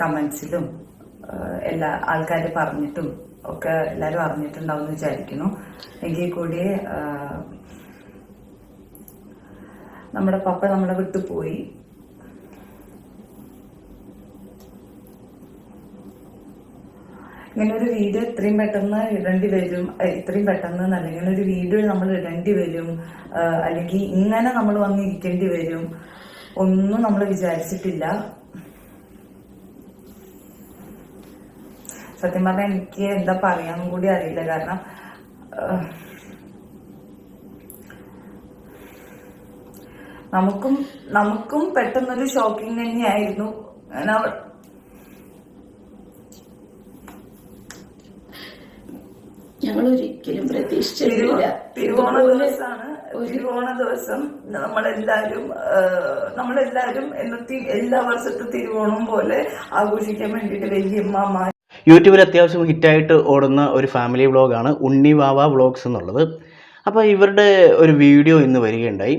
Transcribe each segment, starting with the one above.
കമന്റ്സിലും എല്ലാ ആൾക്കാർ പറഞ്ഞിട്ടും ഒക്കെ എല്ലാവരും അറിഞ്ഞിട്ടുണ്ടാവും എന്ന് വിചാരിക്കുന്നു. എങ്കിൽ കൂടി നമ്മുടെ പപ്പ നമ്മളെ വിട്ടുപോയി. ഇങ്ങനെ ഒരു വീഡിയോ ഇത്രയും പെട്ടെന്ന് ഇടേണ്ടി വരും, ഇത്രയും പെട്ടെന്ന് അല്ലെങ്കിൽ ഒരു വീഡിയോ നമ്മൾ ഇടേണ്ടി വരും, അല്ലെങ്കിൽ ഇങ്ങനെ നമ്മൾ വന്നിരിക്കേണ്ടി വരും ഒന്നും നമ്മൾ വിചാരിച്ചിട്ടില്ല. സത്യം പറഞ്ഞാൽ എനിക്ക് എന്താ പറയാനും കൂടി അറിയില്ല. കാരണം നമുക്കും പെട്ടെന്നൊരു ഷോക്കിംഗ് തന്നെയായിരുന്നു. ഞങ്ങൾ ഒരിക്കലും പ്രതീക്ഷിച്ചിട്ടില്ല. തിരുവോണ ദിവസം നമ്മളെല്ലാരും എല്ലാ വർഷത്തെ തിരുവോണം പോലെ ആഘോഷിക്കാൻ വേണ്ടിയിട്ട് വല്യമ്മ യൂട്യൂബിൽ അത്യാവശ്യം ഹിറ്റായിട്ട് ഓടുന്ന ഒരു ഫാമിലി വ്ളോഗാണ് ഉണ്ണിവാവ വ്ളോഗ്സ് എന്നുള്ളത്. അപ്പോൾ ഇവരുടെ ഒരു വീഡിയോ ഇന്ന് വരികയുണ്ടായി.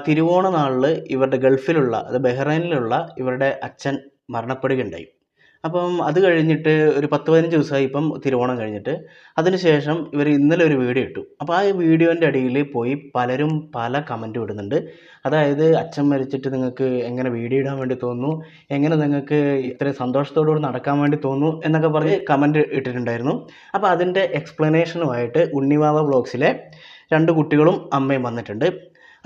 തിരുവോണ നാളിൽ ഇവരുടെ ഗൾഫിലുള്ള, അത് ബഹ്റൈനിലുള്ള ഇവരുടെ അച്ഛൻ മരണപ്പെടുകയുണ്ടായി. അപ്പം അത് കഴിഞ്ഞിട്ട് ഒരു 10-15 ദിവസമായി ഇപ്പം തിരുവോണം കഴിഞ്ഞിട്ട്. അതിനുശേഷം ഇവർ ഇന്നലെ ഒരു വീഡിയോ ഇട്ടു. അപ്പോൾ ആ വീഡിയോൻ്റെ അടിയിൽ പോയി പലരും പല കമൻറ്റും ഇടുന്നുണ്ട്. അതായത് അച്ഛൻ മരിച്ചിട്ട് നിങ്ങൾക്ക് എങ്ങനെ വീഡിയോ ഇടാൻ വേണ്ടി തോന്നുന്നു, എങ്ങനെ നിങ്ങൾക്ക് ഇത്രയും സന്തോഷത്തോടുകൂടി നടക്കാൻ വേണ്ടി തോന്നുന്നു എന്നൊക്കെ പറഞ്ഞ് കമൻറ്റ് ഇട്ടിട്ടുണ്ടായിരുന്നു. അപ്പോൾ അതിൻ്റെ എക്സ്പ്ലനേഷനുമായിട്ട് ഉണ്ണിവാവ വ്ളോഗ്സിലെ 2 കുട്ടികളും അമ്മയും വന്നിട്ടുണ്ട്.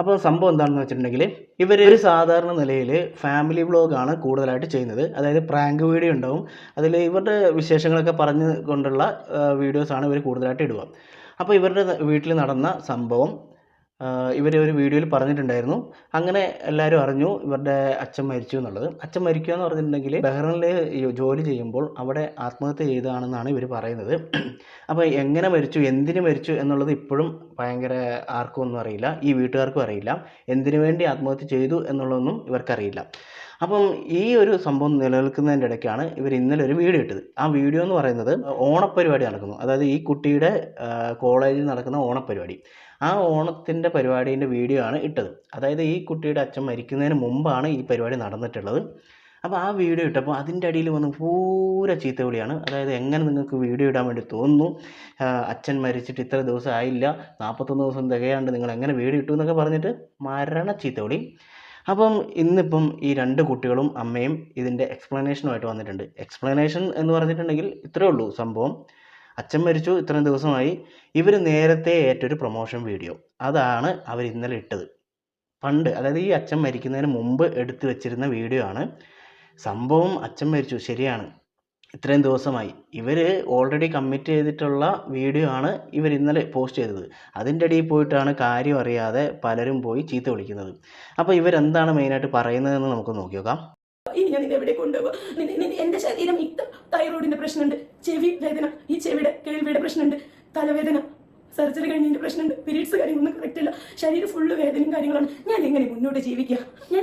അപ്പോൾ സംഭവം എന്താണെന്ന് വെച്ചിട്ടുണ്ടെങ്കിൽ ഇവർ ഒരു സാധാരണ നിലയിൽ ഫാമിലി വ്ളോഗാണ് കൂടുതലായിട്ട് ചെയ്യുന്നത്. അതായത് പ്രാങ്ക് വീഡിയോ ഉണ്ടാവും, അതിൽ ഇവരുടെ വിശേഷങ്ങളൊക്കെ പറഞ്ഞു കൊണ്ടുള്ള വീഡിയോസാണ് ഇവർ കൂടുതലായിട്ട് ഇടുക. അപ്പോൾ ഇവരുടെ വീട്ടിൽ നടന്ന സംഭവം ഇവർ ഒരു വീഡിയോയിൽ പറഞ്ഞിട്ടുണ്ടായിരുന്നു. അങ്ങനെ എല്ലാവരും അറിഞ്ഞു ഇവരുടെ അച്ഛൻ മരിച്ചു എന്നുള്ളത്. അച്ഛൻ മരിക്കുക എന്ന് പറഞ്ഞിട്ടുണ്ടെങ്കിൽ ബഹ്റൈനിൽ ജോലി ചെയ്യുമ്പോൾ അവിടെ ആത്മഹത്യ ചെയ്തതാണെന്നാണ് ഇവർ പറയുന്നത്. അപ്പോൾ എങ്ങനെ മരിച്ചു, എന്തിന് മരിച്ചു എന്നുള്ളത് ഇപ്പോഴും ഭയങ്കര ആർക്കും ഒന്നും അറിയില്ല, ഈ വീട്ടുകാർക്കും അറിയില്ല. എന്തിനു വേണ്ടി ആത്മഹത്യ ചെയ്തു എന്നുള്ളതൊന്നും ഇവർക്കറിയില്ല. അപ്പം ഈ ഒരു സംഭവം നിലനിൽക്കുന്നതിൻ്റെ ഇടയ്ക്കാണ് ഇവർ ഇന്നലെ ഒരു വീഡിയോ ഇട്ടത്. ആ വീഡിയോ എന്ന് പറയുന്നത് ഓണപ്പരിപാടി നടക്കുന്നു, അതായത് ഈ കുട്ടിയുടെ കോളേജിൽ നടക്കുന്ന ഓണപ്പരിപാടി. ആ ഓണത്തിൻ്റെ പരിപാടീൻ്റെ വീഡിയോ ആണ് ഇട്ടത്. അതായത് ഈ കുട്ടിയുടെ അച്ഛൻ മരിക്കുന്നതിന് മുമ്പാണ് ഈ പരിപാടി നടന്നിട്ടുള്ളത്. അപ്പോൾ ആ വീഡിയോ ഇട്ടപ്പോൾ അതിൻ്റെ അടിയിൽ വന്ന് പൂര ചീത്ത വിളിയാണ്. അതായത് എങ്ങനെ നിങ്ങൾക്ക് വീഡിയോ ഇടാൻ വേണ്ടി തോന്നുന്നു, അച്ഛൻ മരിച്ചിട്ട് ഇത്ര ദിവസം ആയില്ല, 41 ദിവസം തികയാണ്ട് നിങ്ങൾ എങ്ങനെ വീഡിയോ ഇട്ടു എന്നൊക്കെ പറഞ്ഞിട്ട് മരണ ചീത്ത വിളി. അപ്പം ഇന്നിപ്പം ഈ 2 കുട്ടികളും അമ്മയും ഇതിൻ്റെ എക്സ്പ്ലനേഷനുമായിട്ട് വന്നിട്ടുണ്ട്. എക്സ്പ്ലനേഷൻ എന്ന് പറഞ്ഞിട്ടുണ്ടെങ്കിൽ ഇത്രയേ ഉള്ളൂ സംഭവം. അച്ഛൻ മരിച്ചു, ഇത്രയും ദിവസമായി. ഇവർ നേരത്തെ ഏറ്റൊരു പ്രൊമോഷൻ വീഡിയോ, അതാണ് അവർ ഇന്നലെ ഇട്ടത്. പണ്ട്, അതായത് ഈ അച്ഛൻ മരിക്കുന്നതിന് മുമ്പ് എടുത്തു വെച്ചിരുന്ന വീഡിയോ ആണ്. സംഭവം അച്ഛൻ മരിച്ചു ശരിയാണ്, ഇത്രയും ദിവസമായി. ഇവർ ഓൾറെഡി കമ്മിറ്റ് ചെയ്തിട്ടുള്ള വീഡിയോ ആണ് ഇവർ ഇന്നലെ പോസ്റ്റ് ചെയ്തത്. അതിൻ്റെ ഇടയിൽ പോയിട്ടാണ് കാര്യം അറിയാതെ പലരും പോയി ചീത്ത വിളിക്കുന്നത്. അപ്പോൾ ഇവരെന്താണ് മെയിനായിട്ട് പറയുന്നതെന്ന് നമുക്ക് നോക്കി നോക്കാം. ഇനി ഞാൻ നിന്നെ എവിടെ കൊണ്ടുപോകുക? എന്റെ ശരീരം തൈറോയിഡിന്റെ പ്രശ്നമുണ്ട്, ചെവി വേദന, ഈ ചെവിയുടെ കേൾവിയുടെ പ്രശ്നമുണ്ട്, തലവേദന, സർജറി കഴിഞ്ഞതിന്റെ പ്രശ്നമുണ്ട്, പീരീഡ്സ് കാര്യങ്ങളൊന്നും കറക്റ്റ് അല്ല, ശരീരം ഫുള്ള് വേദനയും കാര്യങ്ങളാണ്. ഞാൻ എങ്ങനെ മുന്നോട്ട് ജീവിക്കുക? ഞാൻ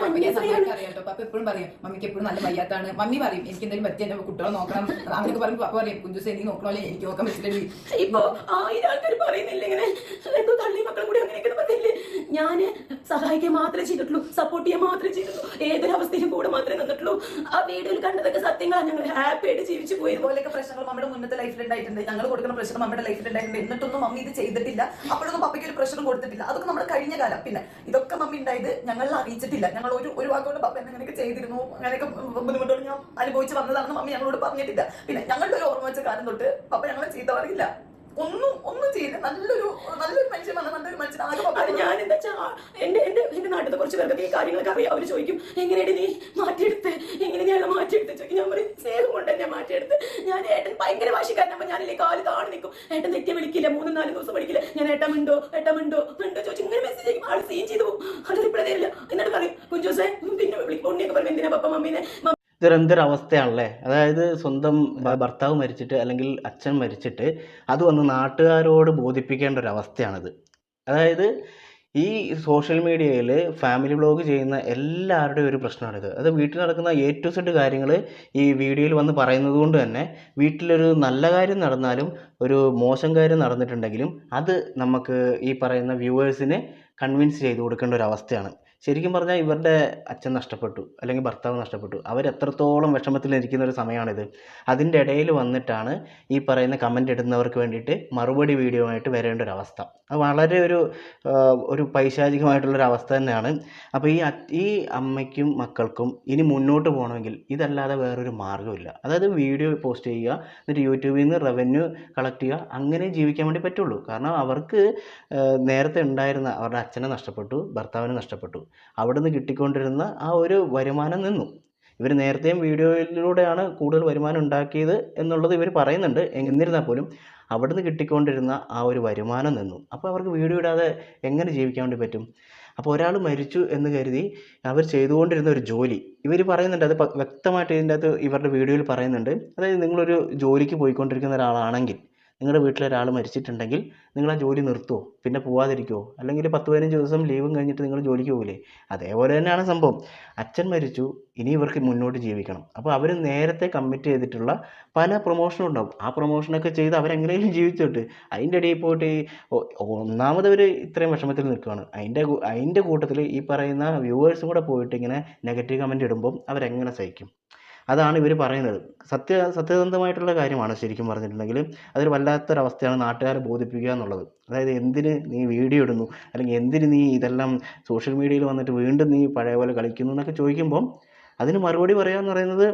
അറിയാട്ടോ, പപ്പ എപ്പോഴും പറയും മമ്മിക്ക് എപ്പോഴും നല്ല വയ്യാത്താണ്. മമ്മി പറയും എനിക്ക് എന്തെങ്കിലും പറ്റി എന്റെ കുട്ടികളെ നോക്കണം, അങ്ങനെയൊക്കെ പറയും. പപ്പ പറയും കുഞ്ചുസേ നീ നോക്കണോല്ലേ, എനിക്ക് നോക്കാൻ പറ്റില്ല. ഇപ്പൊ 1000 ആൾക്കാർ പറയുന്നില്ല ഇങ്ങനെ, എന്തോ തള്ളി മക്കളും കൂടി അങ്ങനെയൊക്കെ പറയില്ലേ. ഞാൻ സഹായിക്കാൻ മാത്രമേ ചെയ്തിട്ടുള്ളൂ, സപ്പോർട്ട് ചെയ്യാൻ മാത്രമേ ചെയ്തിട്ടുള്ളൂ, ഏതൊരവസ്ഥയിലും കൂടെ മാത്രമേ നിന്നിട്ടുള്ളൂ. ആ വീഡിയോയിൽ കണ്ടതൊക്കെ സത്യങ്ങളാണ്. ഞങ്ങൾ ഹാപ്പി ആയിട്ട് ജീവിച്ചു പോയി. ഇതുപോലെയൊക്കെ പ്രശ്നങ്ങൾ നമ്മുടെ മുന്നത്തെ ലൈഫിൽ ഉണ്ടായിട്ടുണ്ട്, ഞങ്ങൾ കൊടുക്കുന്ന പ്രശ്നം നമ്മുടെ ലൈഫിൽ ഉണ്ടായിട്ടുണ്ട്. എന്നിട്ടൊന്നും മമ്മി ഇത് ചെയ്തിട്ടില്ല, അപ്പോഴൊന്നും പപ്പയ്ക്ക് ഒരു പ്രഷറും കൊടുത്തിട്ടില്ല. അതൊക്കെ നമ്മുടെ കഴിഞ്ഞ കാലം. പിന്നെ ഇതൊക്കെ മമ്മി ഉണ്ടായത് ഞങ്ങൾ അറിയിച്ചിട്ടില്ല. ഞങ്ങൾ ഒരു വാക്കുകൊണ്ട് പപ്പ അങ്ങനെയൊക്കെ ചെയ്തിരുന്നു, അങ്ങനെയൊക്കെ ബുദ്ധിമുട്ടുകൾ ഞാൻ അനുഭവിച്ച് വന്നതാണെന്ന് മമ്മി ഞങ്ങളോട് പറഞ്ഞിട്ടില്ല. പിന്നെ ഞങ്ങളുടെ ഒരു ഓർമ്മ വെച്ച കാലം തൊട്ട് പപ്പ ഞങ്ങളെ ചീത്ത പറയില്ല, ഒന്നും ചെയ്യില്ല. നല്ലൊരു മനുഷ്യൻ വന്ന നല്ലൊരു മനുഷ്യൻ. ഞാൻ എന്താ വെച്ചാൽ എന്റെ നാട്ടിൽ കുറച്ച് പേർക്ക് ഈ കാര്യങ്ങളൊക്കെ അറിയാം. അവർ ചോദിക്കും എങ്ങനെയാണ് നീ മാറ്റിയെടുത്ത്, എങ്ങനെ ഞാൻ മാറ്റിയെടുത്ത് ചോദിക്കും. ഞാൻ പറയും സ്നേഹം കൊണ്ട് തന്നെ മാറ്റിയെടുത്ത്. ഞാൻ ഏട്ടൻ ഭയങ്കര വാശിക്കാരനാകുമ്പോൾ ഞാനില്ലേ കാല് താണു നിൽക്കും. ഏട്ടൻ തെറ്റിയെ വിളിക്കില്ല, 3-4 ദിവസം വിളിക്കില്ല. ഞാൻ ഏട്ടമുണ്ടോ ചോദിച്ചു ഇങ്ങനെ മെസ്സേജ് ചെയ്യും. ആൾ സീൻ ചെയ്തു പോകും, അതൊരു പ്രതേരില്ല. എന്നിട്ട് പറയും കുഞ്ചൂസേ പിന്നെ ഉണ്ണിയൊക്കെ പറയും എന്തിനാ പപ്പ മമ്മീനെ. ഇതൊരെന്തൊരവസ്ഥയാണല്ലേ. അതായത് സ്വന്തം ഭർത്താവ് മരിച്ചിട്ട് അല്ലെങ്കിൽ അച്ഛൻ മരിച്ചിട്ട് അത് വന്ന് നാട്ടുകാരോട് ബോധിപ്പിക്കേണ്ട ഒരു അവസ്ഥയാണിത്. അതായത് ഈ സോഷ്യൽ മീഡിയയിൽ ഫാമിലി വ്ളോഗ് ചെയ്യുന്ന എല്ലാവരുടെയും ഒരു പ്രശ്നമാണിത്. അത് വീട്ടിൽ നടക്കുന്ന A to Z കാര്യങ്ങൾ ഈ വീഡിയോയിൽ വന്ന് പറയുന്നത് കൊണ്ട് തന്നെ വീട്ടിലൊരു നല്ല കാര്യം നടന്നാലും ഒരു മോശം കാര്യം നടന്നിട്ടുണ്ടെങ്കിലും അത് നമുക്ക് ഈ പറയുന്ന വ്യൂവേഴ്സിനെ കൺവിൻസ് ചെയ്ത് കൊടുക്കേണ്ട ഒരു അവസ്ഥയാണ്. ശരിക്കും പറഞ്ഞാൽ ഇവരുടെ അച്ഛൻ നഷ്ടപ്പെട്ടു അല്ലെങ്കിൽ ഭർത്താവ് നഷ്ടപ്പെട്ടു, അവരെത്രത്തോളം വിഷമത്തിലിരിക്കുന്ന ഒരു സമയമാണിത്. അതിൻ്റെ ഇടയിൽ വന്നിട്ടാണ് ഈ പറയുന്ന കമൻ്റ് ഇടുന്നവർക്ക് വേണ്ടിയിട്ട് മറുപടി വീഡിയോ ആയിട്ട് വരേണ്ട ഒരു അവസ്ഥ. അത് വളരെ ഒരു പൈശാചികമായിട്ടുള്ളൊരു അവസ്ഥ തന്നെയാണ്. അപ്പോൾ ഈ അമ്മയ്ക്കും മക്കൾക്കും ഇനി മുന്നോട്ട് പോകണമെങ്കിൽ ഇതല്ലാതെ വേറൊരു മാർഗ്ഗമില്ല. അതായത് വീഡിയോ പോസ്റ്റ് ചെയ്യുക, എന്നിട്ട് യൂട്യൂബിൽ നിന്ന് റവന്യൂ കളക്ട് ചെയ്യുക, അങ്ങനെ ജീവിക്കാൻ വേണ്ടി പറ്റുള്ളൂ. കാരണം അവർക്ക് നേരത്തെ ഉണ്ടായിരുന്ന അവരുടെ അച്ഛനെ നഷ്ടപ്പെട്ടു, ഭർത്താവിനെ നഷ്ടപ്പെട്ടു, അവിടെ നിന്ന് കിട്ടിക്കൊണ്ടിരുന്ന ആ ഒരു വരുമാനം നിന്നു. ഇവർ നേരത്തെയും വീഡിയോയിലൂടെയാണ് കൂടുതൽ വരുമാനം ഉണ്ടാക്കിയത് എന്നുള്ളത് ഇവർ പറയുന്നുണ്ട്. എന്നിരുന്നാൽ പോലും അവിടെ നിന്ന് കിട്ടിക്കൊണ്ടിരുന്ന ആ ഒരു വരുമാനം നിന്നു. അപ്പോൾ അവർക്ക് വീഡിയോ ഇടാതെ എങ്ങനെ ജീവിക്കാൻ വേണ്ടി പറ്റും? അപ്പോൾ ഒരാൾ മരിച്ചു എന്ന് കരുതി അവർ ചെയ്തുകൊണ്ടിരുന്ന ഒരു ജോലി ഇവർ പറയുന്നുണ്ട്, അത് വ്യക്തമായിട്ട് ഇതിൻ്റെ അകത്ത് ഇവരുടെ വീഡിയോയിൽ പറയുന്നുണ്ട്. അതായത് നിങ്ങളൊരു ജോലിക്ക് പോയിക്കൊണ്ടിരിക്കുന്ന ഒരാളാണെങ്കിൽ, നിങ്ങളുടെ വീട്ടിലൊരാൾ മരിച്ചിട്ടുണ്ടെങ്കിൽ നിങ്ങൾ ആ ജോലി നിർത്തുമോ? പിന്നെ പോവാതിരിക്കുമോ? അല്ലെങ്കിൽ 10-15 ദിവസം ലീവും കഴിഞ്ഞിട്ട് നിങ്ങൾ ജോലിക്ക് പോകില്ലേ? അതേപോലെ തന്നെയാണ് സംഭവം. അച്ഛൻ മരിച്ചു, ഇനി ഇവർക്ക് മുന്നോട്ട് ജീവിക്കണം. അപ്പോൾ അവർ നേരത്തെ കമ്മിറ്റ് ചെയ്തിട്ടുള്ള പല പ്രൊമോഷനും ഉണ്ടാവും. ആ പ്രൊമോഷനൊക്കെ ചെയ്ത് അവരെങ്ങനെയും ജീവിച്ചോട്ട് അതിൻ്റെ ഇടയിൽ പോയിട്ട് ഒന്നാമത് അവർ ഇത്രയും വിഷമത്തിൽ നിൽക്കുകയാണ്. അതിൻ്റെ കൂട്ടത്തിൽ ഈ പറയുന്ന വ്യൂവേഴ്സും കൂടെ പോയിട്ട് ഇങ്ങനെ നെഗറ്റീവ് കമൻറ്റ് ഇടുമ്പം അവരെങ്ങനെ സഹിക്കും? അതാണ് ഇവർ പറയുന്നത്. സത്യസന്ധമായിട്ടുള്ള കാര്യമാണ് ശരിക്കും പറഞ്ഞിട്ടുണ്ടെങ്കിൽ. അതൊരു വല്ലാത്തൊരവസ്ഥയാണ് നാട്ടുകാരെ ബോധിപ്പിക്കുക എന്നുള്ളത്. അതായത് എന്തിന് നീ വീഡിയോ ഇടുന്നു, അല്ലെങ്കിൽ എന്തിന് നീ ഇതെല്ലാം സോഷ്യൽ മീഡിയയിൽ വന്നിട്ട് വീണ്ടും നീ പഴയ പോലെ കളിക്കുന്നു എന്നൊക്കെ ചോദിക്കുമ്പം അതിന് മറുപടി പറയുക എന്ന് പറയുന്നത്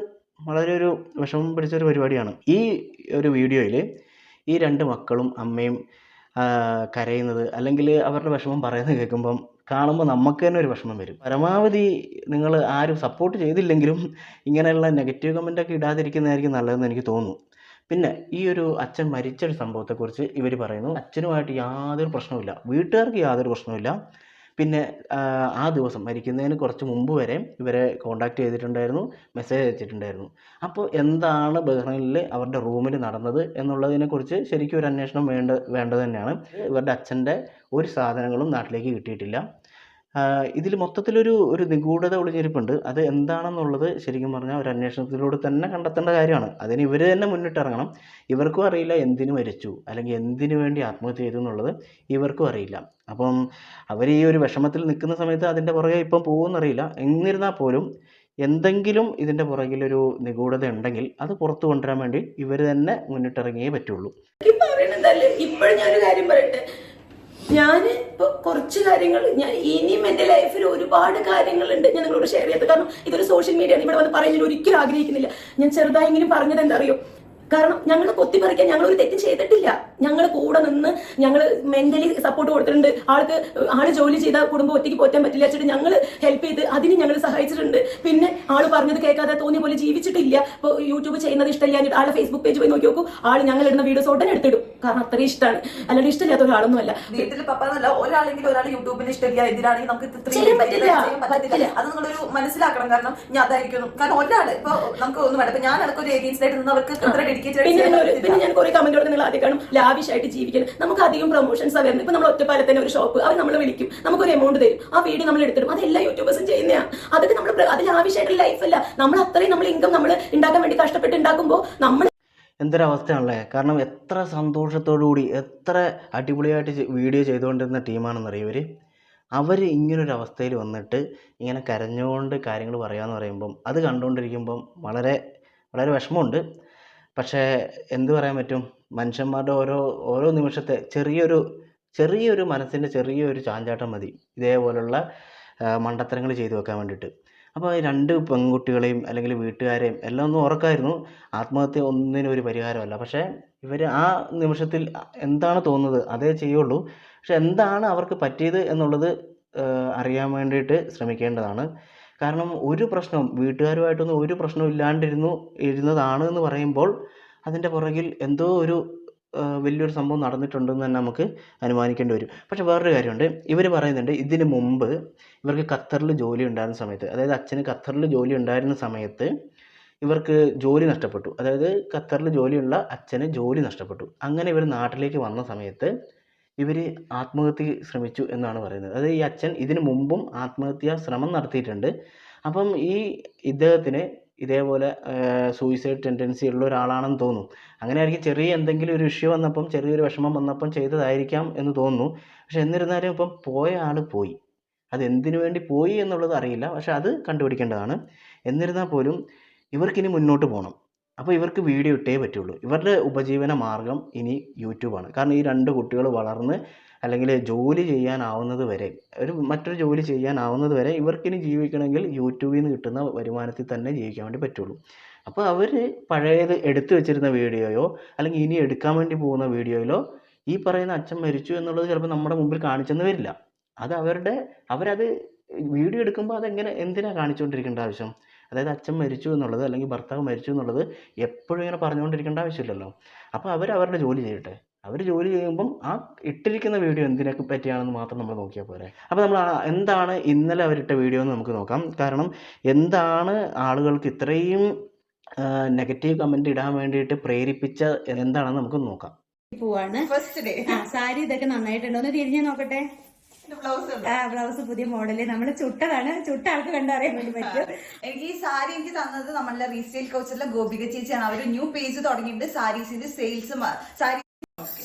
വളരെ ഒരു വിഷമം പിടിച്ചൊരു പരിപാടിയാണ്. ഈ ഒരു വീഡിയോയിൽ ഈ 2 മക്കളും അമ്മയും കരയുന്നത് അല്ലെങ്കിൽ അവരുടെ വിഷമം പറയുന്നത് കേൾക്കുമ്പം കാണുമ്പോൾ നമുക്ക് തന്നെ ഒരു വിഷമം വരും. പരമാവധി നിങ്ങൾ ആരും സപ്പോർട്ട് ചെയ്തില്ലെങ്കിലും ഇങ്ങനെയുള്ള നെഗറ്റീവ് കമൻ്റൊക്കെ ഇടാതിരിക്കുന്നതായിരിക്കും നല്ലതെന്ന് എനിക്ക് തോന്നുന്നു. പിന്നെ ഈ ഒരു അച്ഛൻ മരിച്ചൊരു സംഭവത്തെക്കുറിച്ച് ഇവർ പറയുന്നു, അച്ഛനുമായിട്ട് യാതൊരു പ്രശ്നവുമില്ല, വീട്ടുകാർക്ക് യാതൊരു പ്രശ്നവുമില്ല. പിന്നെ ആ ദിവസം മരിക്കുന്നതിന് കുറച്ച് മുമ്പ് വരെ ഇവരെ കോണ്ടാക്ട് ചെയ്തിട്ടുണ്ടായിരുന്നു, മെസ്സേജ് അയച്ചിട്ടുണ്ടായിരുന്നു. അപ്പോൾ എന്താണ് ബഹ്റൈനിൽ അവരുടെ റൂമിൽ നടന്നത് എന്നുള്ളതിനെക്കുറിച്ച് ശരിക്കും ഒരു അന്വേഷണം വേണ്ടത് തന്നെയാണ്. ഇവരുടെ അച്ഛൻ്റെ ഒരു സാധനങ്ങളും നാട്ടിലേക്ക് കിട്ടിയിട്ടില്ല. ഇതിൽ മൊത്തത്തിലൊരു നിഗൂഢത ഒളിഞ്ഞിരിപ്പുണ്ട്. അത് എന്താണെന്നുള്ളത് ശരിക്കും പറഞ്ഞാൽ ഒരു അന്വേഷണത്തിലൂടെ തന്നെ കണ്ടെത്തേണ്ട കാര്യമാണ്. അതിന് ഇവർ തന്നെ മുന്നിട്ടിറങ്ങണം. ഇവർക്കും അറിയില്ല എന്തിനു മരിച്ചു അല്ലെങ്കിൽ എന്തിനു വേണ്ടി ആത്മഹത്യ ചെയ്തു എന്നുള്ളത് ഇവർക്കും അറിയില്ല. അപ്പം അവർ ഈ ഒരു വിഷമത്തിൽ നിൽക്കുന്ന സമയത്ത് അതിൻ്റെ പുറകെ ഇപ്പം പോകുമെന്നറിയില്ല. എന്നിരുന്നാൽ പോലും എന്തെങ്കിലും ഇതിൻ്റെ പുറകിലൊരു നിഗൂഢത ഉണ്ടെങ്കിൽ അത് പുറത്തു കൊണ്ടുവരാൻ വേണ്ടി ഇവർ തന്നെ മുന്നിട്ടിറങ്ങിയേ പറ്റുള്ളൂ. പറയണതല്ലേ, ഇപ്പോഴും ഞാനൊരു കാര്യം പറയട്ടെ. ഞാൻ ഇപ്പോൾ കുറച്ച് കാര്യങ്ങൾ ഇനിയും എൻ്റെ ലൈഫിൽ ഒരുപാട് കാര്യങ്ങളുണ്ട് ഞാൻ നിങ്ങളോട് ഷെയർ ചെയ്തത്. കാരണം ഇതൊരു സോഷ്യൽ മീഡിയ ആണ്, ഇവിടെ വന്ന് പറയാൻ ഒരിക്കലും ആഗ്രഹിക്കുന്നില്ല. ഞാൻ ചെറുതായെങ്കിലും പറഞ്ഞത് എന്താ അറിയോ, കാരണം ഞങ്ങൾ കൊത്തിപ്പറിക്കാൻ ഞങ്ങൾ ഒരു തെറ്റും ചെയ്തിട്ടില്ല. ഞങ്ങൾ കൂടെ നിന്ന് ഞങ്ങൾ മെന്റലി സപ്പോർട്ട് കൊടുത്തിട്ടുണ്ട്. ആള് ജോലി ചെയ്ത കുടുംബം ഒറ്റയ്ക്ക് പോറ്റാൻ പറ്റില്ല വെച്ചിട്ട് ഞങ്ങൾ ഹെൽപ്പ് ചെയ്ത് അതിന് ഞങ്ങൾ സഹായിച്ചിട്ടുണ്ട്. പിന്നെ ആള് പറഞ്ഞത് കേൾക്കാതെ തോന്നിയ പോലെ ജീവിച്ചിട്ടില്ല. ഇപ്പോൾ യൂട്യൂബ് ചെയ്യുന്നത് ഇഷ്ടമില്ല, ആളെ ഫേസ്ബുക്ക് പേജ് പോയി നോക്കി നോക്കൂ, ആള് ഞങ്ങൾ ഇടുന്ന വീഡിയോസ് ഉടനെ എടുത്തിടും. കാരണം അത്രയും ഇഷ്ടമാണ്, അല്ലാണ്ട് ഇഷ്ടമില്ലാത്ത ഒരാളൊന്നും അല്ല. വീട്ടിൽ പപ്പന്നല്ല ഒരാളെങ്കിലും ഒരാൾ യൂട്യൂബിന് ഇഷ്ടമില്ല, എതിരാണെങ്കിൽ നമുക്ക് ചെയ്യാൻ പറ്റില്ല. അത് നിങ്ങളൊരു മനസ്സിലാക്കണം. കാരണം ഞാൻ അതായിരിക്കും, കാരണം ഒരാള് ഇപ്പൊ നമുക്ക് ഒന്നും വേണ്ട. ഇപ്പൊ ഞാൻ അടക്കം ഒരു ഏരിയൻസിലായിട്ട് നിന്നവർക്ക് ഇത്ര ഡെഡിക്കേറ്റഡ്. പിന്നെ ഞാൻ കുറെ കമന്റുകൾ നിങ്ങൾ ആദ്യം കാണും, ലാവിഷായിട്ട് ജീവിക്കണം. നമുക്ക് അധികം പ്രൊമോഷൻസ് വരുന്നത്. ഇപ്പൊ നമ്മൾ ഒറ്റപ്പാലത്തന്നെ ഒരു ഷോപ്പ്, അവർ നമ്മൾ വിളിക്കും, നമുക്കൊരു എമൗണ്ട് തരും, ആ വീഡിയോ നമ്മൾ എടുത്തിടും. അതെല്ലാ യൂട്യൂബേഴ്സും ചെയ്യുന്നതാണ്. അതൊക്കെ നമ്മൾ അതിൽ ആവശ്യമായിട്ടുള്ള ലൈഫല്ല. നമ്മൾ അത്രയും നമ്മൾ ഇൻകം നമ്മൾ ഉണ്ടാക്കാൻ വേണ്ടി കഷ്ടപ്പെട്ട് ഉണ്ടാക്കുമ്പോൾ നമ്മൾ എന്തൊരവസ്ഥയാണല്ലേ. കാരണം എത്ര സന്തോഷത്തോടു കൂടി എത്ര അടിപൊളിയായിട്ട് വീഡിയോ ചെയ്തുകൊണ്ടിരുന്ന ടീമാണെന്നറിയവർ. അവർ ഇങ്ങനൊരു അവസ്ഥയിൽ വന്നിട്ട് ഇങ്ങനെ കരഞ്ഞുകൊണ്ട് കാര്യങ്ങൾ പറയാമെന്ന് പറയുമ്പം അത് കണ്ടുകൊണ്ടിരിക്കുമ്പം വളരെ വളരെ വിഷമമുണ്ട്. പക്ഷേ എന്ത് പറയാൻ പറ്റും, മനുഷ്യന്മാരുടെ ഓരോ നിമിഷത്തെ ചെറിയൊരു മനസ്സിൻ്റെ ചെറിയൊരു ചാഞ്ചാട്ടം മതി ഇതേപോലുള്ള മണ്ടത്തരങ്ങൾ ചെയ്തു വെക്കാൻ വേണ്ടിയിട്ട്. അപ്പോൾ 2 പെൺകുട്ടികളെയും അല്ലെങ്കിൽ വീട്ടുകാരെയും എല്ലാം ഒന്നും ഓർക്കായിരുന്നു. ആത്മഹത്യ ഒന്നിനും ഒരു പരിഹാരമല്ല. പക്ഷേ ഇവർ ആ നിമിഷത്തിൽ എന്താണ് തോന്നുന്നത് അതേ ചെയ്യുള്ളൂ. പക്ഷെ എന്താണ് അവർക്ക് പറ്റിയത് എന്നുള്ളത് അറിയാൻ വേണ്ടിയിട്ട് ശ്രമിക്കേണ്ടതാണ്. കാരണം ഒരു പ്രശ്നവും വീട്ടുകാരുമായിട്ടൊന്നും ഒരു പ്രശ്നവും ഇരുന്നതാണ് എന്ന് പറയുമ്പോൾ അതിൻ്റെ പുറകിൽ എന്തോ ഒരു വലിയൊരു സംഭവം നടന്നിട്ടുണ്ടെന്ന് തന്നെ നമുക്ക് അനുമാനിക്കേണ്ടി വരും. പക്ഷേ വേറൊരു കാര്യമുണ്ട്, ഇവർ പറയുന്നുണ്ട് ഇതിന് മുമ്പ് ഇവർക്ക് ഖത്തറിൽ ജോലി ഉണ്ടായിരുന്ന സമയത്ത്, അതായത് അച്ഛന് ഖത്തറിൽ ജോലി ഉണ്ടായിരുന്ന സമയത്ത് ഇവർക്ക് ജോലി നഷ്ടപ്പെട്ടു. അതായത് ഖത്തറിൽ ജോലിയുള്ള അച്ഛന് ജോലി നഷ്ടപ്പെട്ടു. അങ്ങനെ ഇവർ നാട്ടിലേക്ക് വന്ന സമയത്ത് ഇവർ ആത്മഹത്യ ശ്രമിച്ചു എന്നാണ് പറയുന്നത്. അതായത് ഈ അച്ഛൻ ഇതിനു മുമ്പും ആത്മഹത്യാ ശ്രമം നടത്തിയിട്ടുണ്ട്. അപ്പം ഇദ്ദേഹത്തിന് ഇതേപോലെ സൂയിസൈഡ് ടെൻഡൻസി ഉള്ള ഒരാളാണെന്ന് തോന്നുന്നു. അങ്ങനെയായിരിക്കും ചെറിയ എന്തെങ്കിലും ഒരു ഇഷ്യൂ വന്നപ്പം, ചെറിയൊരു വിഷമം വന്നപ്പം ചെയ്തതായിരിക്കാം എന്ന് തോന്നുന്നു. പക്ഷെ എന്നിരുന്നാലും ഇപ്പം പോയ ആൾ പോയി. അതെന്തിനു വേണ്ടി പോയി എന്നുള്ളത് അറിയില്ല, പക്ഷെ അത് കണ്ടുപിടിക്കേണ്ടതാണ്. എന്നിരുന്നാൽ പോലും ഇവർക്കിനി മുന്നോട്ട് പോകണം. അപ്പോൾ ഇവർക്ക് വീഡിയോ ഇട്ടേ പറ്റുള്ളൂ. ഇവരുടെ ഉപജീവന മാർഗം ഇനി യൂട്യൂബാണ്. കാരണം ഈ 2 കുട്ടികൾ വളർന്ന് അല്ലെങ്കിൽ ജോലി ചെയ്യാനാവുന്നത് വരെ, മറ്റൊരു ജോലി ചെയ്യാനാവുന്നത് വരെ ഇവർക്കിനി ജീവിക്കണമെങ്കിൽ യൂട്യൂബിൽ നിന്ന് കിട്ടുന്ന വരുമാനത്തിൽ തന്നെ ജീവിക്കാൻ വേണ്ടി പറ്റുള്ളൂ. അപ്പോൾ അവർ പഴയത് എടുത്തു വെച്ചിരുന്ന വീഡിയോയോ അല്ലെങ്കിൽ ഇനി എടുക്കാൻ വേണ്ടി പോകുന്ന വീഡിയോയിലോ ഈ പറയുന്ന അച്ഛൻ മരിച്ചു എന്നുള്ളത് ചിലപ്പോൾ നമ്മുടെ മുമ്പിൽ കാണിച്ചെന്ന് വരില്ല. അത് അവരത് വീഡിയോ എടുക്കുമ്പോൾ എന്തിനാ കാണിച്ചുകൊണ്ടിരിക്കേണ്ട ആവശ്യം? അതായത് അച്ഛൻ മരിച്ചു എന്നുള്ളത് അല്ലെങ്കിൽ ഭർത്താവ് മരിച്ചു എന്നുള്ളത് എപ്പോഴും ഇങ്ങനെ പറഞ്ഞുകൊണ്ടിരിക്കേണ്ട ആവശ്യമില്ലല്ലോ. അപ്പോൾ അവരുടെ ജോലി ചെയ്യട്ടെ. അവർ ജോലി ചെയ്യുമ്പം ആ ഇട്ടിരിക്കുന്ന വീഡിയോ എന്തിനൊക്കെ പറ്റിയാണെന്ന് മാത്രം നമ്മൾ നോക്കിയാൽ പോരെ. അപ്പോൾ നമ്മൾ എന്താണ് ഇന്നലെ അവരിട്ട വീഡിയോ എന്ന് നമുക്ക് നോക്കാം. കാരണം എന്താണ് ആളുകൾക്ക് ഇത്രയും നെഗറ്റീവ് കമൻറ്റ് ഇടാൻ വേണ്ടിയിട്ട് പ്രേരിപ്പിച്ച എന്താണെന്ന് നമുക്ക് നോക്കാം. പോവാണ് ഫസ്റ്റ് ഡേ സാരി ഇതൊക്കെ നന്നായിട്ടുണ്ടോ എന്ന് തിരിഞ്ഞു നോക്കട്ടെ. ബ്ലൗസ് പുതിയ മോഡല് നമ്മൾ ചുട്ടതാണ്. ചുട്ട ആൾക്ക് കണ്ടറിയാൻ വേണ്ടി പറ്റും. എനിക്ക് ഈ സാരി എനിക്ക് തന്നത് നമ്മളുടെ റീസെയിൽ കോച്ചിലെ ഗോപിക ചേച്ചിയാണ്. അവര് ന്യൂ പേജ് തുടങ്ങിയിട്ട് സാരീസിന്റെ സെയിൽസ് സാരി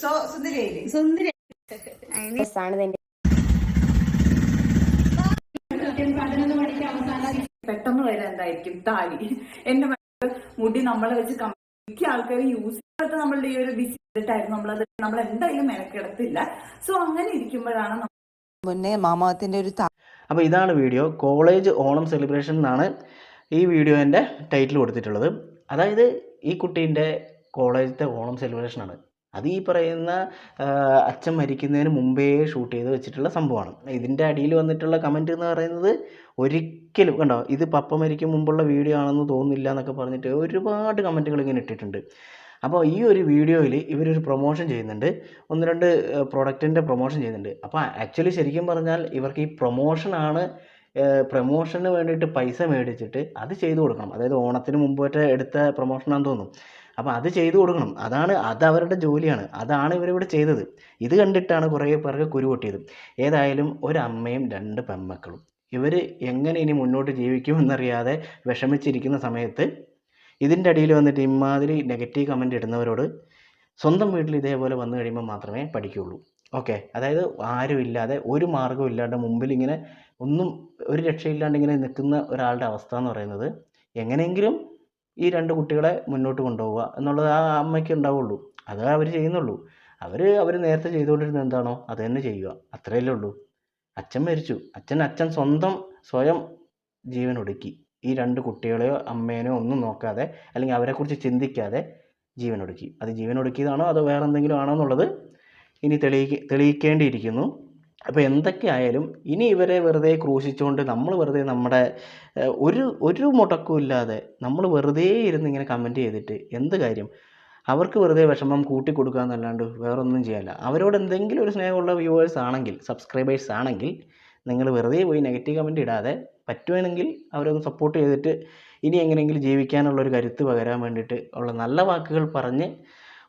സുന്ദരിയായില്ലേ സുന്ദരി പെട്ടെന്ന് വരെ എന്തായിരിക്കും താലി. എന്റെ മുടി നമ്മളെ വെച്ച് മിക്ക ആൾക്കാർ യൂസ് ചെയ്യാത്ത നമ്മളുടെ ഈ ഒരു ബിസി ആയിരുന്നു നമ്മൾ എന്തായാലും മെനക്കെടുത്തില്ല. സോ അങ്ങനെ ഇരിക്കുമ്പോഴാണ് മുന്നേ മാമാത്തിന്റെ ഒരു അപ്പോൾ ഇതാണ് വീഡിയോ. കോളേജ് ഓണം സെലിബ്രേഷൻ എന്നാണ് ഈ വീഡിയോൻ്റെ ടൈറ്റിൽ കൊടുത്തിട്ടുള്ളത്. അതായത് ഈ കുട്ടീൻ്റെ കോളേജിലത്തെ ഓണം സെലിബ്രേഷനാണ്. അത് ഈ പറയുന്ന അച്ഛൻ മരിക്കുന്നതിന് മുമ്പേ ഷൂട്ട് ചെയ്ത് വെച്ചിട്ടുള്ള സംഭവമാണ്. ഇതിൻ്റെ അടിയിൽ വന്നിട്ടുള്ള കമൻറ്റ് എന്ന് പറയുന്നത് ഒരിക്കലും കണ്ടോ, ഇത് പപ്പ മരിക്കും മുമ്പുള്ള വീഡിയോ ആണെന്ന് തോന്നുന്നില്ല എന്നൊക്കെ പറഞ്ഞിട്ട് ഒരുപാട് കമൻറ്റുകൾ ഇങ്ങനെ ഇട്ടിട്ടുണ്ട്. അപ്പോൾ ഈ ഒരു വീഡിയോയിൽ ഇവരൊരു പ്രൊമോഷൻ ചെയ്യുന്നുണ്ട്, 1-2 പ്രൊഡക്റ്റിൻ്റെ പ്രൊമോഷൻ ചെയ്യുന്നുണ്ട്. അപ്പോൾ ആക്ച്വലി ശരിക്കും പറഞ്ഞാൽ ഇവർക്ക് ഈ പ്രൊമോഷന് വേണ്ടിയിട്ട് പൈസ മേടിച്ചിട്ട് അത് ചെയ്തു കൊടുക്കണം. അതായത് ഓണത്തിന് മുമ്പ് എടുത്ത പ്രൊമോഷനാണെന്ന് തോന്നുന്നു. അപ്പോൾ അത് ചെയ്തു കൊടുക്കണം. അത് അവരുടെ ജോലിയാണ്. അതാണ് ഇവരിവിടെ ചെയ്തത്. ഇത് കണ്ടിട്ടാണ് കുറേ പേർക്ക് കുരു പൊട്ടിയത്. ഏതായാലും ഒരമ്മയും 2 പെൺമക്കളും ഇവർ എങ്ങനെ ഇനി മുന്നോട്ട് ജീവിക്കുമെന്നറിയാതെ വിഷമിച്ചിരിക്കുന്ന സമയത്ത് ഇതിൻ്റെ അടിയിൽ വന്നിട്ട് ഇമാതിരി നെഗറ്റീവ് കമൻറ്റ് ഇടുന്നവരോട് സ്വന്തം വീട്ടിൽ ഇതേപോലെ വന്നു കഴിയുമ്പോൾ മാത്രമേ പഠിക്കുകയുള്ളൂ. ഓക്കെ, അതായത് ആരും ഇല്ലാതെ ഒരു മാർഗ്ഗവും ഇല്ലാണ്ട് മുമ്പിൽ ഇങ്ങനെ ഒരു രക്ഷയില്ലാണ്ട് ഇങ്ങനെ നിൽക്കുന്ന ഒരാളുടെ അവസ്ഥ എന്ന് പറയുന്നത് എങ്ങനെയെങ്കിലും ഈ 2 കുട്ടികളെ മുന്നോട്ട് കൊണ്ടുപോവുക എന്നുള്ളത് ആ അമ്മയ്ക്ക് ഉണ്ടാവുള്ളൂ. അതേ അവർ ചെയ്യുന്നുള്ളൂ. അവർ നേരത്തെ ചെയ്തുകൊണ്ടിരുന്നത് എന്താണോ അത് തന്നെ ചെയ്യുക, അത്രയല്ലേ ഉള്ളൂ. അച്ഛൻ മരിച്ചു, അച്ഛൻ സ്വയം ജീവനൊടുക്കി. ഈ 2 കുട്ടികളെയോ അമ്മേനെയോ ഒന്നും നോക്കാതെ അല്ലെങ്കിൽ അവരെക്കുറിച്ച് ചിന്തിക്കാതെ ജീവനൊടുക്കി. അത് ജീവനൊടുക്കിയതാണോ അതോ വേറെ എന്തെങ്കിലും ആണോ എന്നുള്ളത് ഇനി തെളിയിക്കേണ്ടിയിരിക്കുന്നു. അപ്പോൾ എന്തൊക്കെയായാലും ഇനി ഇവരെ വെറുതെ ക്രൂശിച്ചുകൊണ്ട് നമ്മൾ വെറുതെ നമ്മുടെ ഒരു മുടക്കവും ഇല്ലാതെ നമ്മൾ വെറുതെ ഇരുന്ന് ഇങ്ങനെ കമൻറ്റ് ചെയ്തിട്ട് എന്ത് കാര്യം? അവർക്ക് വെറുതെ വിഷമം കൂട്ടിക്കൊടുക്കുക എന്നല്ലാണ്ട് വേറൊന്നും ചെയ്യാനില്ല. അവരോട് എന്തെങ്കിലും ഒരു സ്നേഹമുള്ള വ്യൂവേഴ്സ് ആണെങ്കിൽ, സബ്സ്ക്രൈബേഴ്സ് ആണെങ്കിൽ നിങ്ങൾ വെറുതെ പോയി നെഗറ്റീവ് കമൻറ്റ് ഇടാതെ പറ്റുമെങ്കിൽ അവരൊന്ന് സപ്പോർട്ട് ചെയ്തിട്ട് ഇനി എങ്ങനെയെങ്കിലും ജീവിക്കാനുള്ളൊരു കരുത്ത് പകരാൻ വേണ്ടിയിട്ട് ഉള്ള നല്ല വാക്കുകൾ പറഞ്ഞ്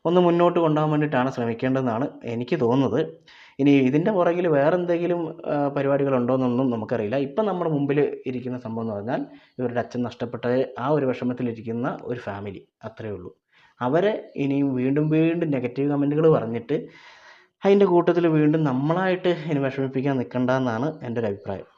ഒന്ന് മുന്നോട്ട് കൊണ്ടുപോകാൻ വേണ്ടിയിട്ടാണ് ശ്രമിക്കേണ്ടതെന്നാണ് എനിക്ക് തോന്നുന്നത്. ഇനി ഇതിൻ്റെ പുറകിൽ വേറെ എന്തെങ്കിലും പരിപാടികളുണ്ടോ എന്നൊന്നും നമുക്കറിയില്ല. ഇപ്പം നമ്മുടെ മുമ്പിൽ ഇരിക്കുന്ന സംഭവം എന്ന് പറഞ്ഞാൽ ഇവരുടെ അച്ഛൻ നഷ്ടപ്പെട്ട ആ ഒരു വിഷമത്തിലിരിക്കുന്ന ഒരു ഫാമിലി, അത്രയേ ഉള്ളൂ. അവരെ ഇനിയും വീണ്ടും നെഗറ്റീവ് കമൻറ്റുകൾ പറഞ്ഞിട്ട് അതിൻ്റെ കൂട്ടത്തിൽ വീണ്ടും നമ്മളായിട്ട് ഇനി വിഷമിപ്പിക്കാൻ നിൽക്കണ്ട എന്നാണ് എൻ്റെ ഒരു അഭിപ്രായം.